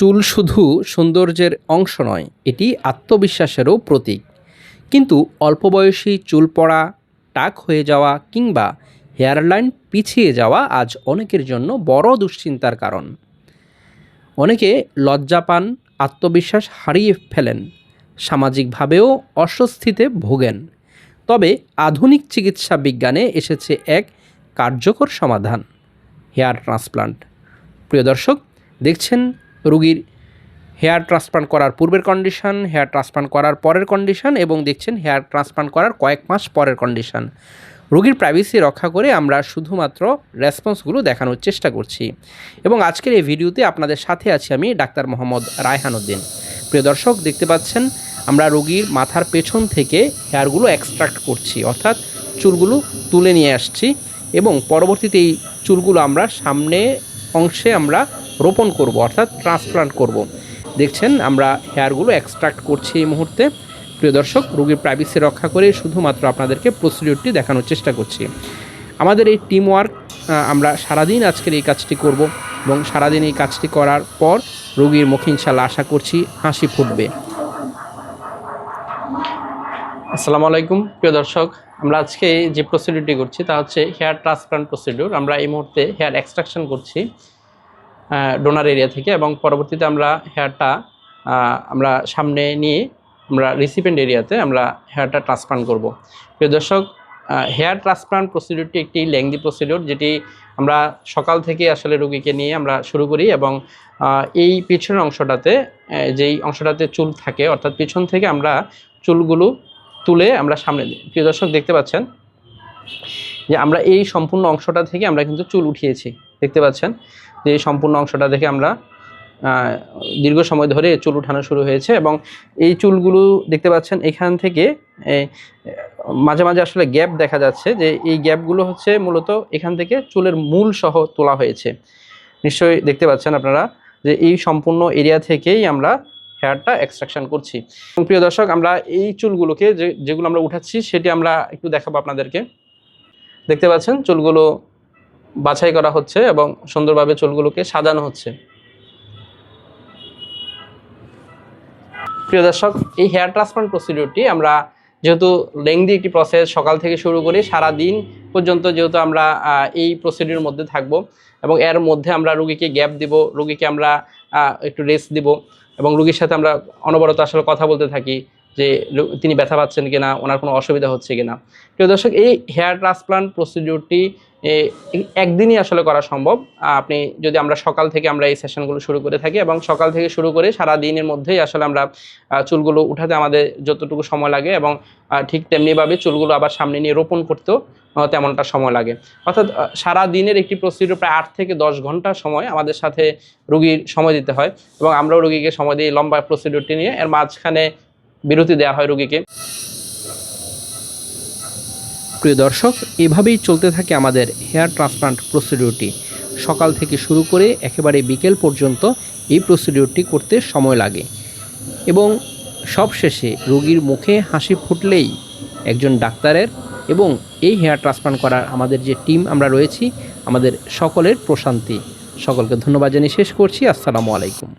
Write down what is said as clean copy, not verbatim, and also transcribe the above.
চুল শুধু সৌন্দর্যের অংশ নয়, এটি আত্মবিশ্বাসেরও প্রতীক। কিন্তু অল্প বয়সী চুল পড়া, টাক হয়ে যাওয়া কিংবা হেয়ারলাইন পিছিয়ে যাওয়া আজ অনেকের জন্য বড় দুশ্চিন্তার কারণ। অনেকে লজ্জা পান, আত্মবিশ্বাস হারিয়ে ফেলেন, সামাজিকভাবেও অস্বস্তিতে ভোগেন। তবে আধুনিক চিকিৎসা বিজ্ঞানে এসেছে এক কার্যকর সমাধান, হেয়ার ট্রান্সপ্লান্ট। প্রিয় দর্শক, দেখছেন রোগীর হেয়ার ট্রান্সপ্লান্ট করার পূর্বের কন্ডিশন, হেয়ার ট্রান্সপ্লান্ট করার পরের কন্ডিশন এবং দেখছেন হেয়ার ট্রান্সপ্লান্ট করার কয়েক মাস পরের কন্ডিশন। রোগীর প্রাইভেসি রক্ষা করে আমরা শুধুমাত্র রেসপন্সগুলো দেখানোর চেষ্টা করছি। এবং আজকের এই ভিডিওতে আপনাদের সাথে আছি আমি ডাক্তার মোহাম্মদ রায়হান উদ্দিন। প্রিয় দর্শক, দেখতে পাচ্ছেন আমরা রোগীর মাথার পেছন থেকে হেয়ারগুলো এক্সট্রাক্ট করছি, অর্থাৎ চুলগুলো তুলে নিয়ে আসছি এবং পরবর্তীতে এই চুলগুলো আমরা সামনে অংশে আমরা রোপণ করব, অর্থাৎ ট্রান্সপ্লান্ট করব। দেখছেন আমরা হেয়ারগুলো এক্সট্রাক্ট করছি এই মুহূর্তে। প্রিয় দর্শক, রোগীর প্রাইভেসি রক্ষা করে শুধুমাত্র আপনাদেরকে প্রসিডিউরটি দেখানোর চেষ্টা করছি। আমাদের এই টিম ওয়ার্ক, আমরা সারাদিন আজকের এই কাজটি করব এবং সারাদিন এই কাজটি করার পর রোগীর মুখে ইনশাল্লাহ আশা করছি হাসি ফুটবে। আসসালামু আলাইকুম প্রিয় দর্শক, আমরা আজকে যে প্রসিডিউরটি করছি তা হচ্ছে হেয়ার ট্রান্সপ্লান্ট প্রসিডিউর। আমরা এই মুহূর্তে হেয়ার এক্সট্রাকশন করছি ডোনার এরিয়া থেকে এবং পরবর্তীতে আমরা হেয়ারটা আমরা সামনে নিয়ে আমরা রিসিপিয়েন্ট এরিয়াতে আমরা হেয়ারটা ট্রান্সপ্লান্ট করব। প্রিয় দর্শক, হেয়ার ট্রান্সপ্লান্ট প্রসিডিউরটি একটি লেংদি প্রসিডিউর, যেটি আমরা সকাল থেকে আসলে রোগীকে নিয়ে আমরা শুরু করি এবং এই পিছনের অংশটাতে যেই অংশটাতে চুল থাকে, অর্থাৎ পিছন থেকে আমরা চুলগুলো তুলে আমরা সামনে দিই। প্রিয় দর্শক, দেখতে পাচ্ছেন যে আমরা এই সম্পূর্ণ অংশটা থেকে আমরা কিন্তু চুল উঠিয়েছি। দেখতে পাচ্ছেন যে এই সম্পূর্ণ অংশটা থেকে আমরা দীর্ঘ সময় ধরে চুল উঠানো শুরু হয়েছে এবং এই চুলগুলো দেখতে পাচ্ছেন এখান থেকে মাঝে মাঝে আসলে গ্যাপ দেখা যাচ্ছে, যে এই গ্যাপগুলো হচ্ছে মূলত এখান থেকে চুলের মূল সহ তোলা হয়েছে। নিশ্চয়ই দেখতে পাচ্ছেন আপনারা যে এই সম্পূর্ণ এরিয়া থেকেই আমরা হেয়ারটা এক্সট্রাকশন করছি। প্রিয় দর্শক, আমরা এই চুলগুলোকে যেগুলো আমরা উঠাচ্ছি সেটি আমরা একটু দেখাবো আপনাদেরকে। দেখতে পাচ্ছেন চুলগুলো বাছাই করা হচ্ছে এবং সুন্দরভাবে চুলগুলোকে সাজানো হচ্ছে। প্রিয় দর্শক, এই হেয়ার ট্রান্সপ্লান্ট প্রসিডিউরটি আমরা যেহেতু লেংদি একটি প্রসেস, সকাল থেকে শুরু করে সারা দিন পর্যন্ত যেহেতু আমরা এই প্রসিডিউরের মধ্যে থাকব এবং এর মধ্যে আমরা রোগীকে গ্যাপ দিব, রোগীকে আমরা একটু রেস্ট দিব এবং রোগীর সাথে আমরা অনবরত আসলে কথা বলতে থাকি যে তিনি ব্যথা পাচ্ছেন কিনা, ওনার কোনো অসুবিধা হচ্ছে কিনা। প্রিয় দর্শক, এই হেয়ার ট্রান্সপ্লান্ট প্রসিডিউরটি একদিনই আসলে করা সম্ভব। আপনি যদি আমরা সকাল থেকে আমরা এই সেশনগুলো শুরু করে থাকি এবং সকাল থেকে শুরু করে সারা দিনের মধ্যেই আসলে আমরা চুলগুলো উঠাতে আমাদের যতটুকু সময় লাগে এবং ঠিক তেমনিভাবে চুলগুলো আবার সামনে নিয়ে রোপণ করতেও তেমনটা সময় লাগে। অর্থাৎ সারা দিনের একটি প্রসিডিউর প্রায় 8 থেকে 10 ঘন্টা সময় আমাদের সাথে রোগীর সময় দিতে হয় এবং আমরাও রোগীকে সময় দিই লম্বা প্রসিডিউরটি নিয়ে। এর মাঝখানে বিরতি দেওয়া হয় রোগীকে। প্রিয় দর্শক, এভাবেই চলতে থাকে আমাদের হেয়ার ট্রান্সপ্লান্ট প্রসিডিউরটি। সকাল থেকে শুরু করে একেবারে বিকেল পর্যন্ত এই প্রসিডিউরটি করতে সময় লাগে এবং সবশেষে রোগীর মুখে হাসি ফুটলেই একজন ডাক্তারের এবং এই হেয়ার ট্রান্সপ্লান্ট করার আমাদের যে টিম আমরা রয়েছি, আমাদের সকলের প্রশান্তি। সকলকে ধন্যবাদ জানিয়ে শেষ করছি। আসসালামু আলাইকুম।